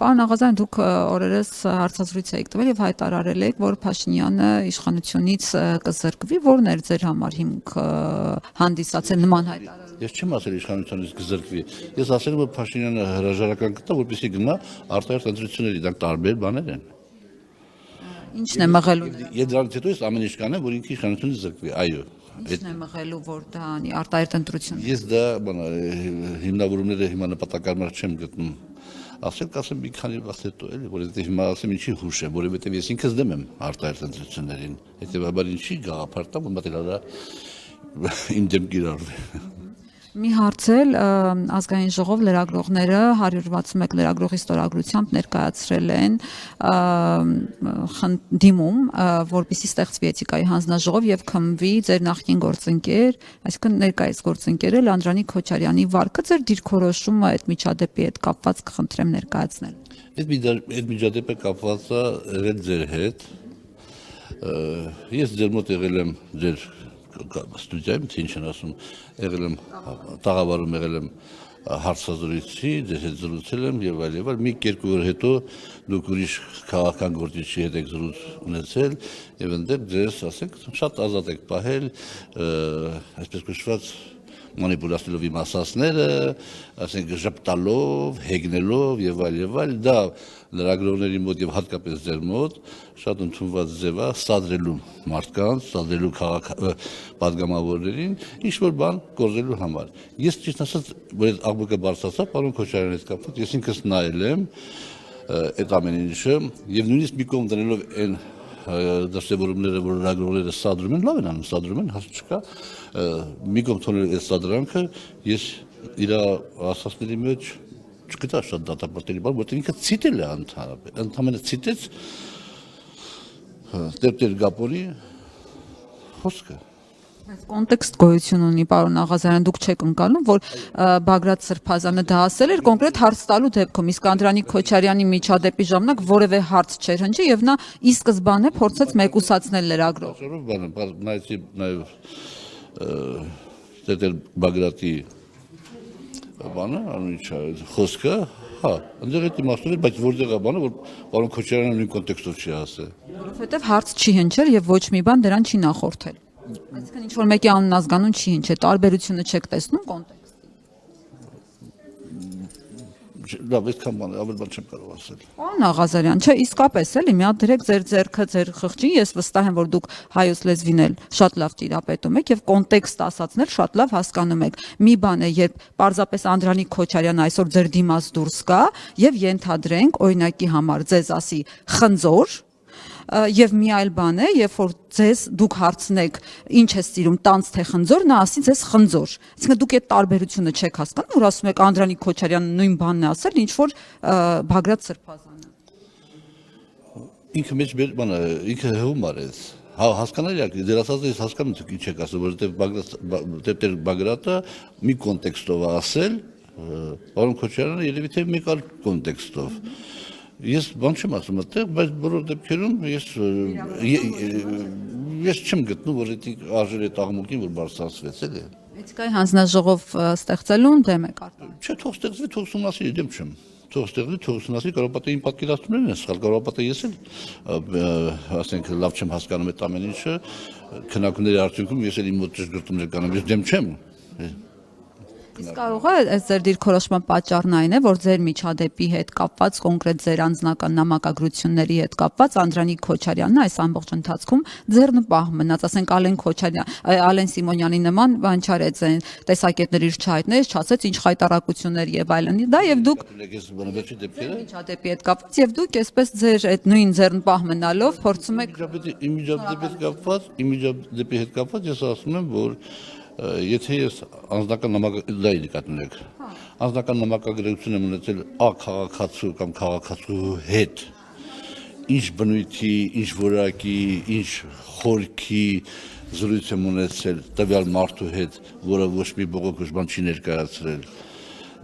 Պարոն Աղազյան, դուք օրերս հարցազրույց եք տվել եւ հայտարարել եք, որ Փաշինյանը իշխանությունից կզրկվի, որն էր ձեր համար հիմք հանդիսացել նման հայտարարություն։ Ես չեմ ասել իշխանությունից կզրկվի։ Ես ասել եմ, որ Փաշինյանը հրաժարական կտա, որպեսզի գնա արտահերթ ընտրությունների, դա տարբեր բաներ են։ Ինչն է մղելու։ Եվ դրանից հետո ես ամեն ինչ կանեմ, որ ինքը իշխանությունից զրկվի, այո։ Ինչն է մղելու, որ դա անի արտահերթ ընտրություն։ Ես դա հիմնավորումները հիմա նպատակարար չեմ գտնում։ Ասել կասեմ մի քանի վաղ հետո էլի, որովհետև հիմա ասեմ ինչի հուշ եմ, որովհետև ես ինքս դեմ եմ արտահերթ ընտրություններին։ Հետևաբար ինչի գաղափար տամ, որ մտել արա իմ դեմ կիրառվի։ Մի հարց էլ ազգային ժողով լրագրողները 161 լրագրողի ստորագրությամբ ներկայացրել են դիմում, որպեսզի ստեղծվի էթիկայի հանձնաժողով եւ քննվի ձեր նախկին գործընկեր, այսինքն ներկայիս գործընկերը Անդրանիկ Քոչարյանի վարկը, ձեր դիրքորոշումը այդ միջադեպի հետ կապված կխնդրեմ ներկայացնել։ Այդ միջադեպը կապված է եղել ձեր հետ։ Ես ձեր մոտ եղել եմ ձեր ստուդիայում, թե ինչ են ասում, եղել եմ տաղավարում, եղել եմ հարցազրույցի, ձեզ հետ զրուցել եմ եւ այլ եւ այլ։ Մի երկու օր հետո դուք ուրիշ քաղաքական գործիչի հետ եք զրույց ունեցել եւ այնտեղ ձեզ, ասենք, շատ ազատ եք պահել, այսպես կոչված մանիպուլացնելով իմ ասածները, ասենք ժպտալով, հեգնելով եւ այլ, դա լրագրողների մոտ եւ հատկապես ձեր մոտ շատ ընդունված ձև է սադրելու մարդկանց, սադրելու պատգամավորներին ինչ որ բան կորզելու համար։ Ես ճիշտ ասած, որ այդ աղբեկը բարձրացա, պարոն Քոչարյանի հետ կապված, ես ինքս նայել եմ այդ ամեն ինչը եւ նույնիսկ մի կողմ դնելով այն դրսևորումները, որ լրագրողները սադրում են, լավ են անում, սադրում են, հասու չկա, մի կողմ թողնել այդ սադրանքը, ես իր ասածների մեջ չգտա շատ դատապարտելի բան, որտեղ ինքը ցիտել է ընդհանրապես ցիտեց Տեր Գապոնի խոսքը։ Բայց կոնտեքստ գոյություն ունի, պարոն Աղազարյան, դուք չեք ընկալում, որ Բագրատ Սրբազանը դա ասել էր կոնկրետ հարց տալու դեպքում, իսկ Անդրանիկ Քոչարյանի միջադեպի ժամանակ որևէ հարց չէր հնչի եւ նա ի սկզբանե փորձեց մեկուսացնել լրագրող։ Նայեցի նաեւ Տեր Բագրատի բանը, անունիչ խոսքը, հա, այնտեղ է իմաստով էր, բայց որտեղ է բանը, որ պարոն Քոչարյանը նույն կոնտեքստով չի ասել։ Որովհետեւ հարց չի հնչել եւ ոչ մի բան դրան չի նախորդել։ Այսինքն ինչ որ մեկի անուն ազգանուն չի հնչել, տարբերությունը չեք տեսնում կոնտեքստի։ Լավ, այդքան բան, ավելի բան չեմ կարող ասել։ Պարոն Աղազարյան, չէ, իսկապես էլի, մի հատ դրեք ձեր ձեռքը ձեր խղճին, ես վստահ եմ, որ դուք հայոց լեզվին էլ շատ լավ տիրապետում եք եւ կոնտեքստ ասածներ շատ լավ հասկանում եք։ Մի բան է, երբ պարզապես Անդրանիկ Քոչարյանը այսօր ձեր դիմաց դուրս գա եւ ենթադրենք օրինակի համար ձեզ ասի խնձոր, եւ մի այլ բան է, երբ որ ձեզ դուք հարցնեք ինչ է սիրում, տանց թե խնձոր, նա ասի ձեզ խնձոր։ Այսինքն դուք այդ տարբերությունը չեք հասկանում, որ ասում եք Անդրանիկ Քոչարյանը նույն բանն է ասել, ինչ որ Բագրատ Սրբազանը։ Ինքը մեջ բանը, ինքը հում արեց։ Հա, հասկանալի է, ձեր ասածը ես հասկանում եմ, ինչ եք ասում, որովհետեւ Տեր Բագրատը մի կոնտեքստով ասել, պարոն Քոչարյանը երևի թե մեկ այլ կոնտեքստով։ Ես բան չեմ ասում այդտեղ, բայց բոլոր դեպքերում ես չեմ գտնում, որ դա արժեր է աղմուկին, որ բարձրացվեց, էլի։ Էթիկայի հանձնաժողով ստեղծելուն դեմ եք արտադրում։ Չէ, թող ստեղծվի, թող ուսումնասիրի, դեմ չեմ։ Թող ստեղծվի, թող ուսումնասիրի, կարողապատը իմ պատկերացումներն են սխալ, կարողապատը ես էլ, ասենք, լավ չեմ հասկանում այդ ամեն ինչը, քննարկումների արդյունքում ես էլ իմ մոտ ճշգրտումներ կանեմ, ես դեմ չեմ։ Իսկ կարող է այս ձեր դիրքորոշման պատճառն այն է, որ ձեր միջադեպի հետ կապված, կոնկրետ ձեր անձնական նամակագրությունների հետ կապված Անդրանիկ Քոչարյանն այս ամբողջ ընթացքում ձեռնպահ մնաց, ասենք Ալեն Սիմոնյանի նման բան չարեց, այն տեսակետներ իր չհայտնեց, չասեց ինչ խայտառակություններ եւ այլն։ Դա եւ դուք միջադեպի հետ կապված եւ դուք այսպես ձեր այդ նույն ձեռնպահ մնալով փորձում եք Իմ միջադեպի հետ կապված ես ասում եմ, որ եթե ես անձնական նամակագրություն եմ ունեցել քաղաքացու կամ քաղաքացու հետ, ինչ բնույթի, ինչ որակի, ինչ խորքի զրույց եմ ունեցել տվյալ մարդու հետ, որը ոչ մի բողոքուշ բան չի ներկայացրել,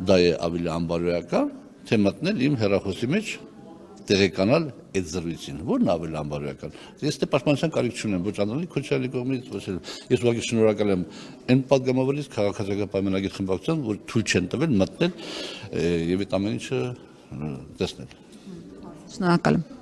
դա է ավելի անբարոյական, թե մտնել իմ հեռախոսի մեջ տեղեկանալ այդ զրույցին, որն ավելի անբարոյական։ Ես դե պաշտպանության կարիք չունեմ, ոչ Անդրանիկ Քոչարյանի կողմից, ոչ ես ուղղակի շնորհակալ եմ այն պատգամավորից քաղաքացիական պայմանագիր խմբակցության, որ թույլ չեն տվել մտնել եւ այդ ամեն ինչը տեսնել։ Շնորհակալ եմ։